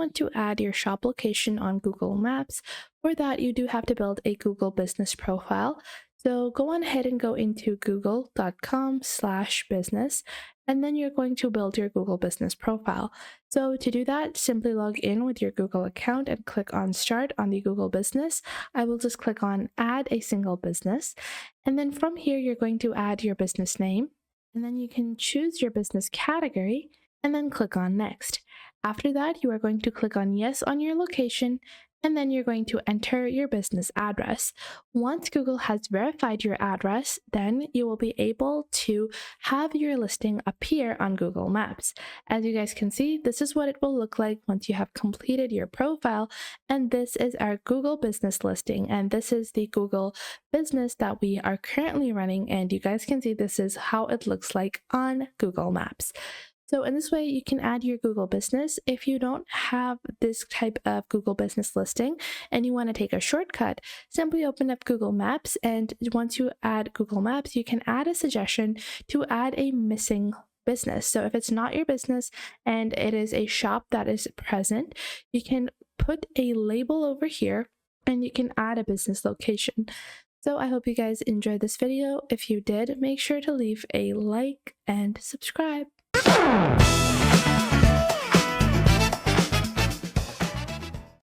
want to add your shop location on Google Maps. For that, you do have to build a Google business profile. So go on ahead and go into google.com/business, and then you're going to build your Google business profile. So to do that, simply log in with your Google account and click on Start on the Google business. I will just click on Add a single business. And then from here, you're going to add your business name, and then you can choose your business category and then click on Next. After that, you are going to click on Yes on your location, and then you're going to enter your business address. Once Google has verified your address, then you will be able to have your listing appear on Google Maps. As you guys can see, this is what it will look like once you have completed your profile, and this is our Google business listing, and this is the Google business that we are currently running, and you guys can see this is how it looks like on Google Maps. So in this way, you can add your Google business. If you don't have this type of Google business listing and you want to take a shortcut, simply open up Google Maps. And once you add Google Maps, you can add a suggestion to add a missing business. So if it's not your business and it is a shop that is present, you can put a label over here and you can add a business location. So I hope you guys enjoyed this video. If you did, make sure to leave a like and subscribe.